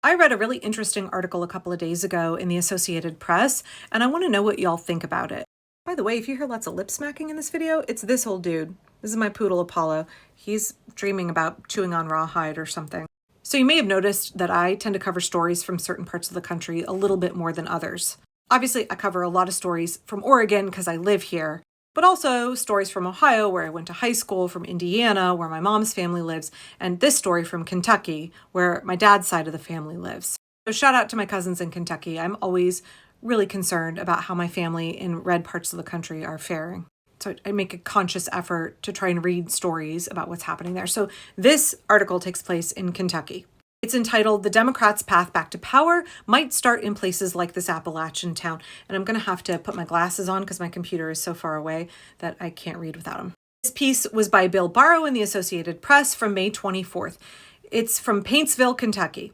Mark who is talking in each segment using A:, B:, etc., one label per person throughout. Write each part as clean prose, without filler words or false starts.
A: I read a really interesting article a couple of days ago in the Associated Press, and I want to know what y'all think about it. By the way, if you hear lots of lip smacking in this video, it's this old dude. This is my poodle Apollo. He's dreaming about chewing on rawhide or something. So you may have noticed that I tend to cover stories from certain parts of the country a little bit more than others. Obviously, I cover a lot of stories from Oregon because I live here, but also stories from Ohio, where I went to high school, from Indiana, where my mom's family lives, and this story from Kentucky, where my dad's side of the family lives. So shout out to my cousins in Kentucky. I'm always really concerned about how my family in red parts of the country are faring. So I make a conscious effort to try and read stories about what's happening there. So this article takes place in Kentucky. It's entitled, "The Democrats' Path Back to Power Might Start in Places Like This Appalachian Town." And I'm going to have to put my glasses on because my computer is so far away that I can't read without them. This piece was by Bill Barrow in the Associated Press from May 24th. It's from Paintsville, Kentucky.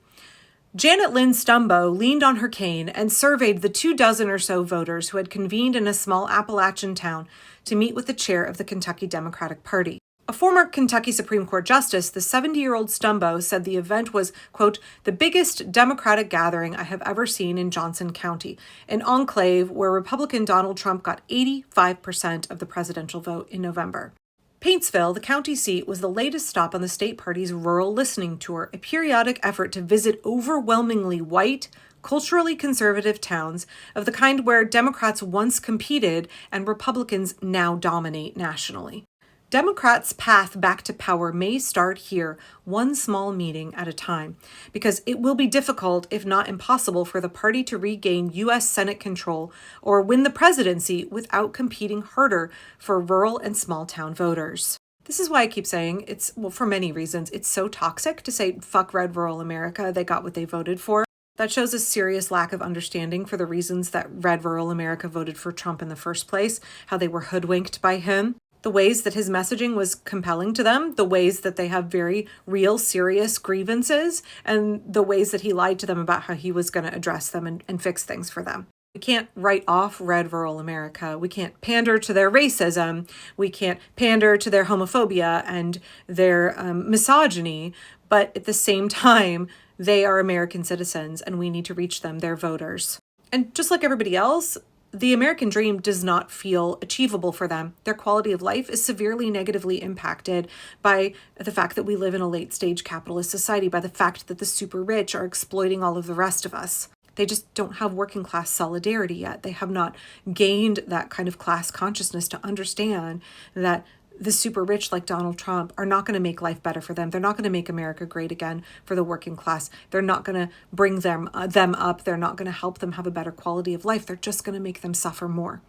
A: Janet Lynn Stumbo leaned on her cane and surveyed the 24 or so voters who had convened in a small Appalachian town to meet with the chair of the Kentucky Democratic Party. A former Kentucky Supreme Court justice, the 70-year-old Stumbo, said the event was, quote, "the biggest Democratic gathering I have ever seen in Johnson County, an enclave where Republican Donald Trump got 85% of the presidential vote in November." Paintsville, the county seat, was the latest stop on the state party's rural listening tour, a periodic effort to visit overwhelmingly white, culturally conservative towns of the kind where Democrats once competed and Republicans now dominate nationally. Democrats' path back to power may start here, one small meeting at a time, because it will be difficult, if not impossible, for the party to regain U.S. Senate control or win the presidency without competing harder for rural and small town voters. This is why I keep saying for many reasons, it's so toxic to say, fuck red rural America, they got what they voted for. That shows a serious lack of understanding for the reasons that red rural America voted for Trump in the first place, how they were hoodwinked by him. The ways that his messaging was compelling to them, the ways that they have very real, serious grievances, and the ways that he lied to them about how he was going to address them and fix things for them. We can't write off red rural America. We can't pander to their racism. We can't pander to their homophobia and their misogyny. But at the same time, they are American citizens and we need to reach them, their voters. And just like everybody else, the American dream does not feel achievable for them. Their quality of life is severely negatively impacted by the fact that we live in a late-stage capitalist society, by the fact that the super rich are exploiting all of the rest of us. They just don't have working-class solidarity yet. They have not gained that kind of class consciousness to understand that the super rich like Donald Trump are not going to make life better for them. They're not going to make America great again for the working class. They're not going to bring them up. They're not going to help them have a better quality of life. They're just going to make them suffer more.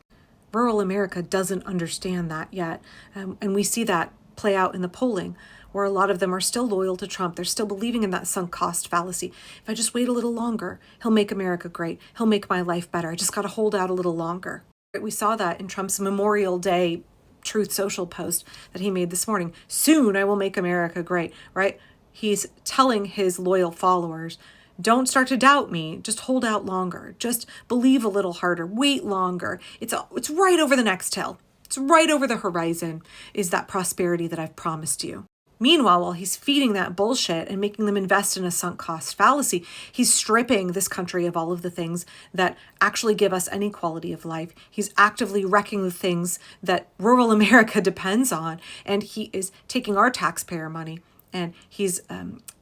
A: Rural America doesn't understand that yet. And we see that play out in the polling, where a lot of them are still loyal to Trump. They're still believing in that sunk cost fallacy. If I just wait a little longer, he'll make America great. He'll make my life better. I just got to hold out a little longer. We saw that in Trump's Memorial Day Truth Social post that he made this morning. Soon I will make America great, right? He's telling his loyal followers, don't start to doubt me. Just hold out longer. Just believe a little harder. Wait longer. It's right over the next hill. It's right over the horizon is that prosperity that I've promised you. Meanwhile, while he's feeding that bullshit and making them invest in a sunk cost fallacy, he's stripping this country of all of the things that actually give us any quality of life. He's actively wrecking the things that rural America depends on, and he is taking our taxpayer money and he's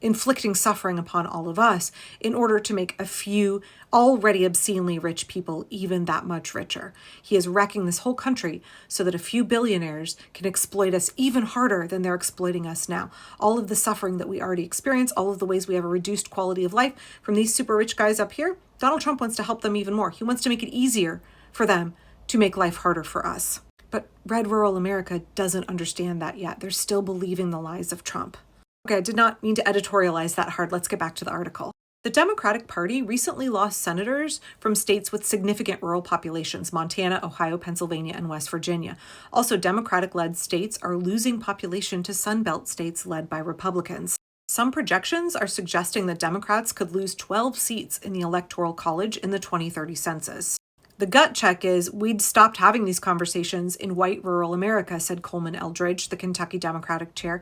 A: inflicting suffering upon all of us in order to make a few already obscenely rich people even that much richer. He is wrecking this whole country so that a few billionaires can exploit us even harder than they're exploiting us now. All of the suffering that we already experience, all of the ways we have a reduced quality of life from these super rich guys up here, Donald Trump wants to help them even more. He wants to make it easier for them to make life harder for us. But red rural America doesn't understand that yet. They're still believing the lies of Trump. Okay, I did not mean to editorialize that hard. Let's get back to the article. The Democratic Party recently lost senators from states with significant rural populations, Montana, Ohio, Pennsylvania, and West Virginia. Also, Democratic-led states are losing population to Sunbelt states led by Republicans. Some projections are suggesting that Democrats could lose 12 seats in the Electoral College in the 2030 census. The gut check is we'd stopped having these conversations in white rural America, said Coleman Eldridge, the Kentucky Democratic chair.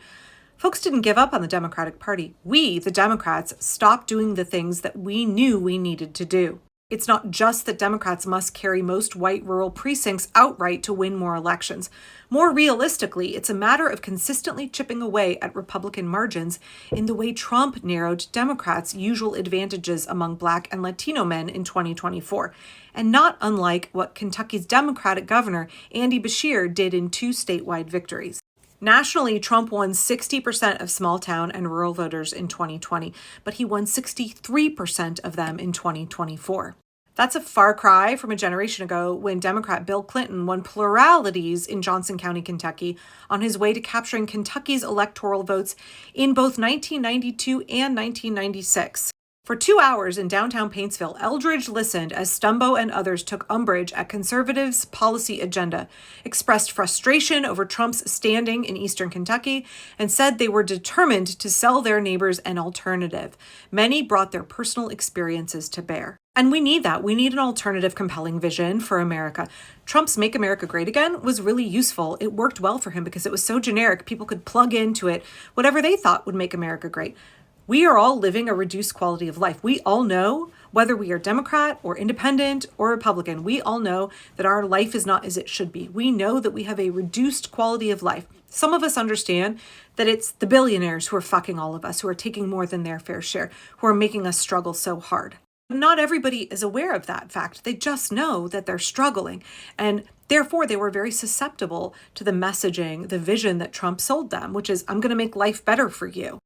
A: Folks didn't give up on the Democratic Party. We, the Democrats, stopped doing the things that we knew we needed to do. It's not just that Democrats must carry most white rural precincts outright to win more elections. More realistically, it's a matter of consistently chipping away at Republican margins in the way Trump narrowed Democrats' usual advantages among Black and Latino men in 2024, and not unlike what Kentucky's Democratic governor, Andy Beshear, did in 2 statewide victories. Nationally, Trump won 60% of small town and rural voters in 2020, but he won 63% of them in 2024. That's a far cry from a generation ago when Democrat Bill Clinton won pluralities in Johnson County, Kentucky, on his way to capturing Kentucky's electoral votes in both 1992 and 1996. For 2 hours in downtown Paintsville, Eldridge listened as Stumbo and others took umbrage at conservatives' policy agenda, expressed frustration over Trump's standing in eastern Kentucky, and said they were determined to sell their neighbors an alternative. Many brought their personal experiences to bear. And we need that. We need an alternative, compelling vision for America. Trump's Make America Great Again was really useful. It worked well for him because it was so generic. People could plug into it whatever they thought would make America great. We are all living a reduced quality of life. We all know, whether we are Democrat or independent or Republican, we all know that our life is not as it should be. We know that we have a reduced quality of life. Some of us understand that it's the billionaires who are fucking all of us, who are taking more than their fair share, who are making us struggle so hard. Not everybody is aware of that fact. They just know that they're struggling. And therefore, they were very susceptible to the messaging, the vision that Trump sold them, which is, I'm going to make life better for you.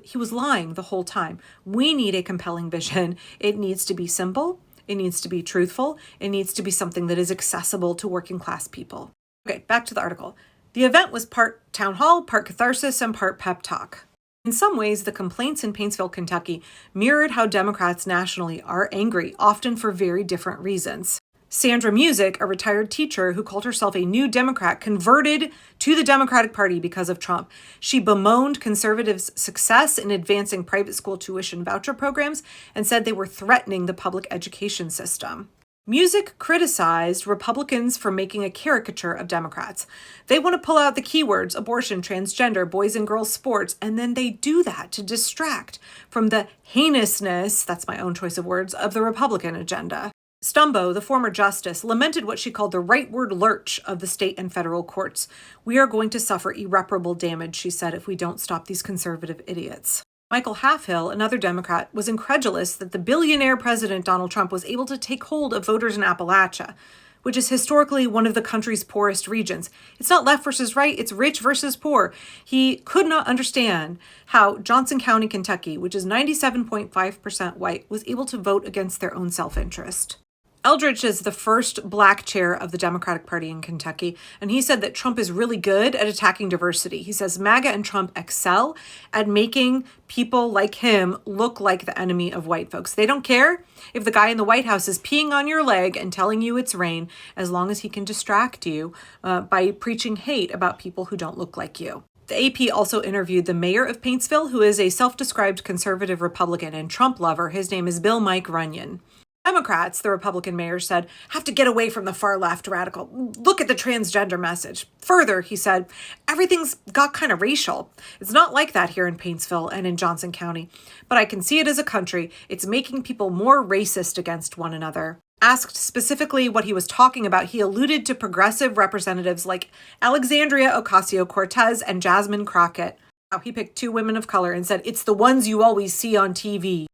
A: He was lying the whole time. We need a compelling vision. It needs to be simple. It needs to be truthful. It needs to be something that is accessible to working class people. Okay, back to the article. The event was part town hall, part catharsis, and part pep talk. In some ways, the complaints in Paintsville, Kentucky mirrored how Democrats nationally are angry, often for very different reasons. Sandra Music, a retired teacher who called herself a new Democrat, converted to the Democratic Party because of Trump. She bemoaned conservatives' success in advancing private school tuition voucher programs and said they were threatening the public education system. Music criticized Republicans for making a caricature of Democrats. They want to pull out the keywords abortion, transgender, boys and girls sports, and then they do that to distract from the heinousness, that's my own choice of words, of the Republican agenda. Stumbo, the former justice, lamented what she called the rightward lurch of the state and federal courts. We are going to suffer irreparable damage, she said, if we don't stop these conservative idiots. Michael Halfhill, another Democrat, was incredulous that the billionaire President Donald Trump was able to take hold of voters in Appalachia, which is historically one of the country's poorest regions. It's not left versus right, it's rich versus poor. He could not understand how Johnson County, Kentucky, which is 97.5% white, was able to vote against their own self-interest. Eldridge is the first Black chair of the Democratic Party in Kentucky, and he said that Trump is really good at attacking diversity. He says MAGA and Trump excel at making people like him look like the enemy of white folks. They don't care if the guy in the White House is peeing on your leg and telling you it's rain, as long as he can distract you by preaching hate about people who don't look like you. The AP also interviewed the mayor of Paintsville, who is a self-described conservative Republican and Trump lover. His name is Bill Mike Runyon. Democrats, the Republican mayor said, have to get away from the far left radical. Look at the transgender message. Further, he said, everything's got kind of racial. It's not like that here in Paintsville and in Johnson County, but I can see it as a country. It's making people more racist against one another. Asked specifically what he was talking about, he alluded to progressive representatives like Alexandria Ocasio-Cortez and Jasmine Crockett. He picked 2 women of color and said, it's the ones you always see on TV.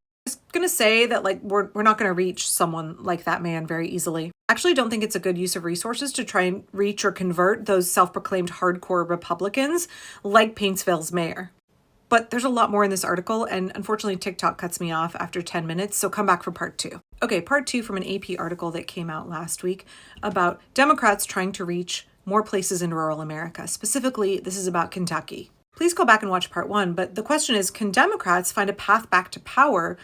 A: Going to say that we're not going to reach someone like that man very easily. I actually don't think it's a good use of resources to try and reach or convert those self-proclaimed hardcore Republicans like Paintsville's mayor. But there's a lot more in this article, and unfortunately TikTok cuts me off after 10 minutes, so come back for part 2. Okay, part 2 from an AP article that came out last week about Democrats trying to reach more places in rural America. Specifically, this is about Kentucky. Please go back and watch part 1, but the question is, can Democrats find a path back to power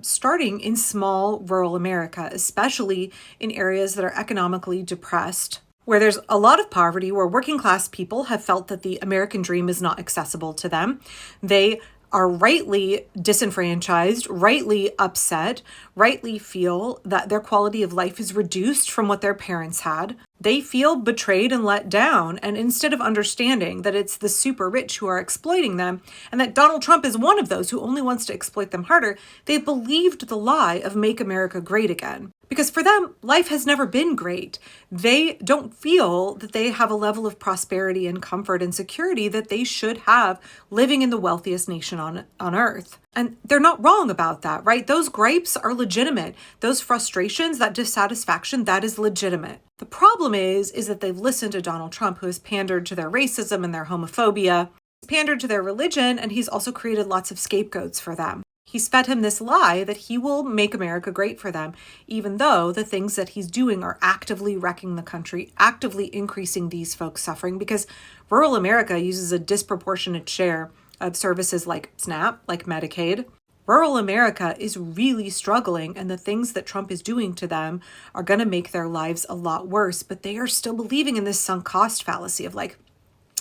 A: starting in small rural America, especially in areas that are economically depressed, where there's a lot of poverty, where working class people have felt that the American dream is not accessible to them. They are rightly disenfranchised, rightly upset, rightly feel that their quality of life is reduced from what their parents had. They feel betrayed and let down. And instead of understanding that it's the super rich who are exploiting them and that Donald Trump is one of those who only wants to exploit them harder, they believed the lie of make America great again. Because for them, life has never been great. They don't feel that they have a level of prosperity and comfort and security that they should have living in the wealthiest nation on earth. And they're not wrong about that, right? Those gripes are legitimate. Those frustrations, that dissatisfaction, that is legitimate. The problem is that they've listened to Donald Trump, who has pandered to their racism and their homophobia, pandered to their religion, and he's also created lots of scapegoats for them. He's fed him this lie that he will make America great for them, even though the things that he's doing are actively wrecking the country, actively increasing these folks' suffering, because rural America uses a disproportionate share of services like SNAP, like Medicaid. Rural America is really struggling, and the things that Trump is doing to them are going to make their lives a lot worse, but they are still believing in this sunk cost fallacy of like,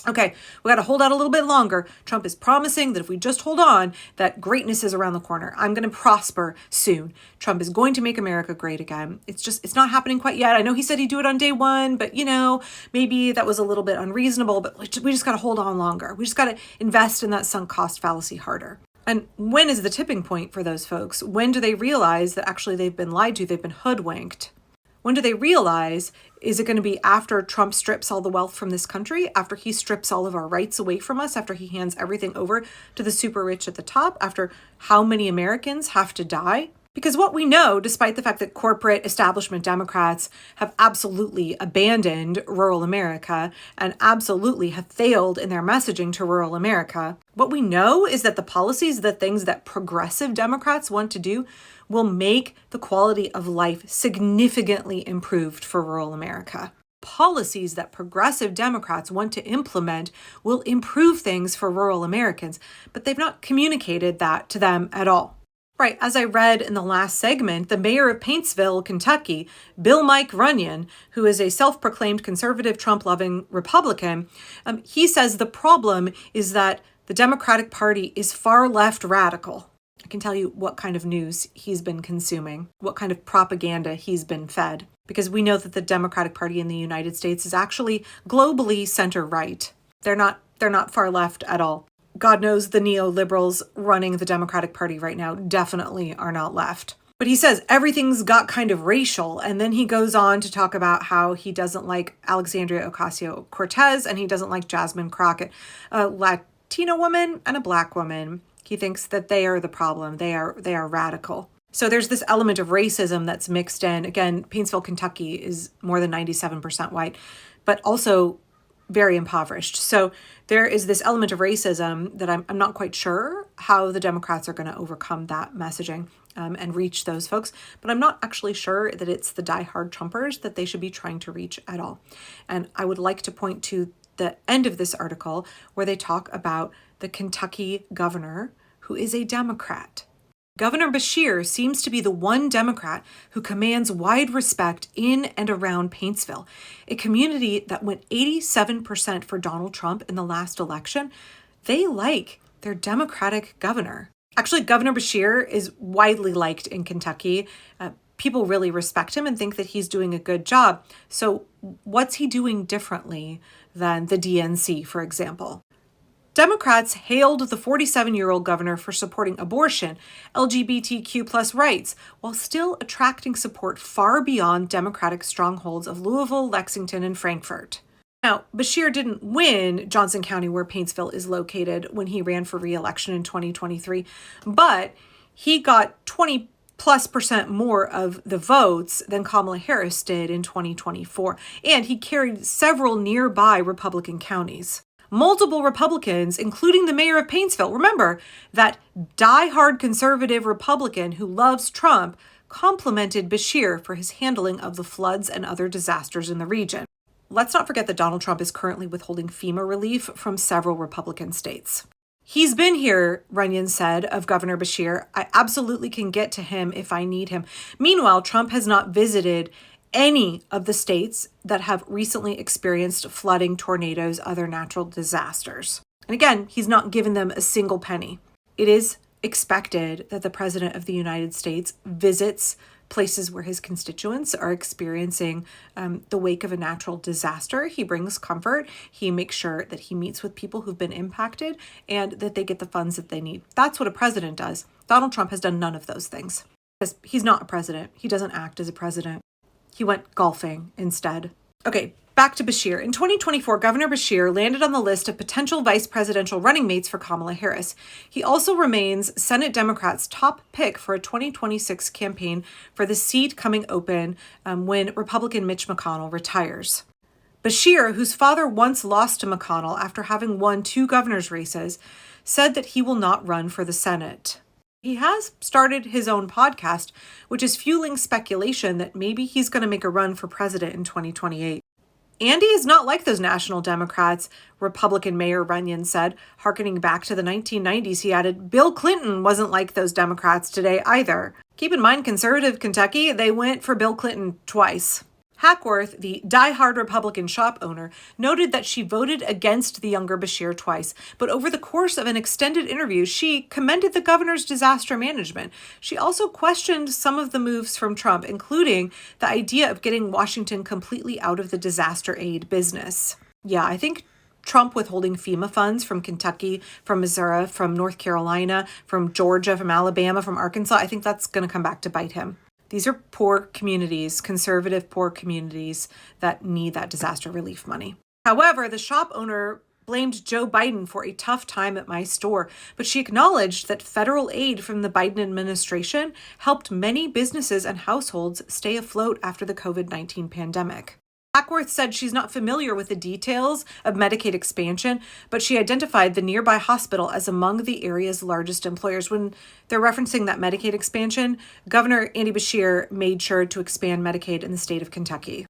A: okay, we got to hold out a little bit longer. Trump is promising that if we just hold on, that greatness is around the corner. I'm going to prosper soon. Trump is going to make America great again. It's not happening quite yet. I know he said he'd do it on day one, but maybe that was a little bit unreasonable, but we just got to hold on longer. We just got to invest in that sunk cost fallacy harder. And when is the tipping point for those folks? When do they realize that actually they've been lied to, they've been hoodwinked? When do they realize, is it going to be after Trump strips all the wealth from this country, after he strips all of our rights away from us, after he hands everything over to the super rich at the top, after how many Americans have to die? Because what we know, despite the fact that corporate establishment Democrats have absolutely abandoned rural America and absolutely have failed in their messaging to rural America, what we know is that the policies, the things that progressive Democrats want to do, will make the quality of life significantly improved for rural America. Policies that progressive Democrats want to implement will improve things for rural Americans, but they've not communicated that to them at all. Right, as I read in the last segment, the mayor of Paintsville, Kentucky, Bill Mike Runyon, who is a self-proclaimed conservative, Trump-loving Republican, he says the problem is that the Democratic Party is far left radical. I can tell you what kind of news he's been consuming, what kind of propaganda he's been fed, because we know that the Democratic Party in the United States is actually globally center-right. They're not far left at all. God knows the neoliberals running the Democratic Party right now definitely are not left. But he says everything's got kind of racial, and then he goes on to talk about how he doesn't like Alexandria Ocasio-Cortez and he doesn't like Jasmine Crockett, a Latina woman and a Black woman. He thinks that they are the problem. They are radical. So there's this element of racism that's mixed in. Again, Paintsville, Kentucky is more than 97% white, but also very impoverished. So there is this element of racism that I'm not quite sure how the Democrats are going to overcome that messaging and reach those folks. But I'm not actually sure that it's the diehard Trumpers that they should be trying to reach at all. And I would like to point to the end of this article where they talk about the Kentucky governor who is a Democrat. Governor Beshear seems to be the one Democrat who commands wide respect in and around Paintsville, a community that went 87% for Donald Trump in the last election. They like their Democratic governor. Actually, Governor Beshear is widely liked in Kentucky. People really respect him and think that he's doing a good job. So what's he doing differently than the DNC, for example? Democrats hailed the 47-year-old governor for supporting abortion, LGBTQ plus rights, while still attracting support far beyond Democratic strongholds of Louisville, Lexington, and Frankfort. Now, Beshear didn't win Johnson County, where Paintsville is located, when he ran for re-election in 2023, but he got 20+% more of the votes than Kamala Harris did in 2024, and he carried several nearby Republican counties. Multiple Republicans, including the mayor of Paintsville, remember that diehard conservative Republican who loves Trump, complimented Beshear for his handling of the floods and other disasters in the region. Let's not forget that Donald Trump is currently withholding FEMA relief from several Republican states. He's been here, Runyon said of Governor Beshear. I absolutely can get to him if I need him. Meanwhile, Trump has not visited any of the states that have recently experienced flooding, tornadoes, other natural disasters. And again, he's not given them a single penny. It is expected that the President of the United States visits places where his constituents are experiencing the wake of a natural disaster. He brings comfort. He makes sure that he meets with people who've been impacted and that they get the funds that they need. That's what a president does. Donald Trump has done none of those things. Because he's not a president. He doesn't act as a president. He went golfing instead. Okay, back to Beshear. In 2024, Governor Beshear landed on the list of potential vice presidential running mates for Kamala Harris. He also remains Senate Democrats' top pick for a 2026 campaign for the seat coming open when Republican Mitch McConnell retires. Beshear, whose father once lost to McConnell after having won 2 governor's races, said that he will not run for the Senate. He has started his own podcast, which is fueling speculation that maybe he's going to make a run for president in 2028. Andy is not like those national Democrats, Republican Mayor Runyon said. Harkening back to the 1990s, he added, Bill Clinton wasn't like those Democrats today either. Keep in mind, conservative Kentucky, they went for Bill Clinton twice. Hackworth, the die-hard Republican shop owner, noted that she voted against the younger Beshear twice, but over the course of an extended interview, she commended the governor's disaster management. She also questioned some of the moves from Trump, including the idea of getting Washington completely out of the disaster aid business. Yeah, I think Trump withholding FEMA funds from Kentucky, from Missouri, from North Carolina, from Georgia, from Alabama, from Arkansas, I think that's going to come back to bite him. These are poor communities, conservative poor communities that need that disaster relief money. However, the shop owner blamed Joe Biden for a tough time at my store, but she acknowledged that federal aid from the Biden administration helped many businesses and households stay afloat after the COVID-19 pandemic. Hackworth said she's not familiar with the details of Medicaid expansion, but she identified the nearby hospital as among the area's largest employers. When they're referencing that Medicaid expansion, Governor Andy Beshear made sure to expand Medicaid in the state of Kentucky.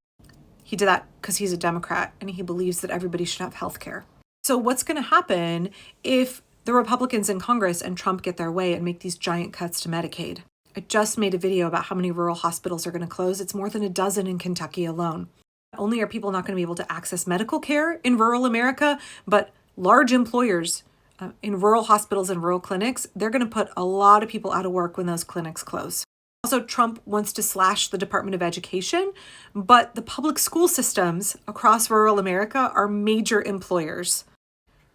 A: He did that because he's a Democrat and he believes that everybody should have health care. So what's going to happen if the Republicans in Congress and Trump get their way and make these giant cuts to Medicaid? I just made a video about how many rural hospitals are going to close. It's more than a dozen in Kentucky alone. Not only are people not going to be able to access medical care in rural America, but large employers in rural hospitals and rural clinics, they're going to put a lot of people out of work when those clinics close. Also, Trump wants to slash the Department of Education, but the public school systems across rural America are major employers.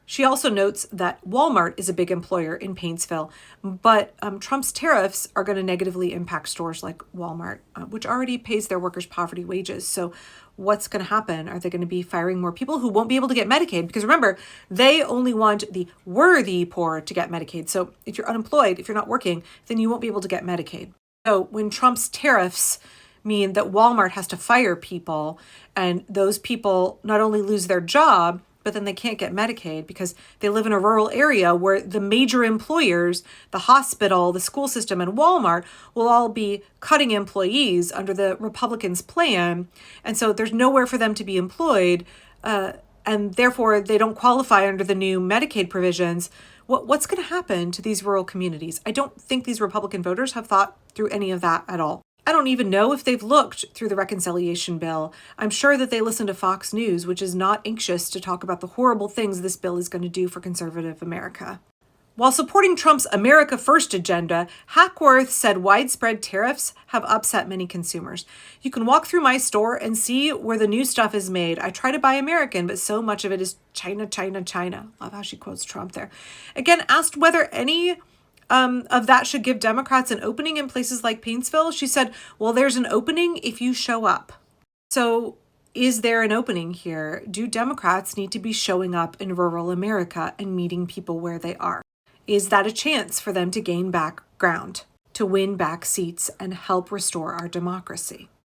A: She also notes that Walmart is a big employer in Paintsville, but Trump's tariffs are going to negatively impact stores like Walmart, which already pays their workers poverty wages. So what's going to happen? Are they going to be firing more people who won't be able to get Medicaid? Because remember, they only want the worthy poor to get Medicaid. So if you're unemployed, if you're not working, then you won't be able to get Medicaid. So when Trump's tariffs mean that Walmart has to fire people and those people not only lose their job, but then they can't get Medicaid because they live in a rural area where the major employers, the hospital, the school system, and Walmart will all be cutting employees under the Republicans' plan. And so there's nowhere for them to be employed, and therefore they don't qualify under the new Medicaid provisions. What's going to happen to these rural communities? I don't think these Republican voters have thought through any of that at all. I don't even know if they've looked through the reconciliation bill. I'm sure that they listen to Fox News, which is not anxious to talk about the horrible things this bill is going to do for conservative America. While supporting Trump's America First agenda, Hackworth said widespread tariffs have upset many consumers. You can walk through my store and see where the new stuff is made. I try to buy American, but so much of it is China, China, China. Love how she quotes Trump there. Again, asked whether any of that should give Democrats an opening in places like Paintsville, she said, well, there's an opening if you show up. So is there an opening here? Do Democrats need to be showing up in rural America and meeting people where they are? Is that a chance for them to gain back ground, to win back seats and help restore our democracy?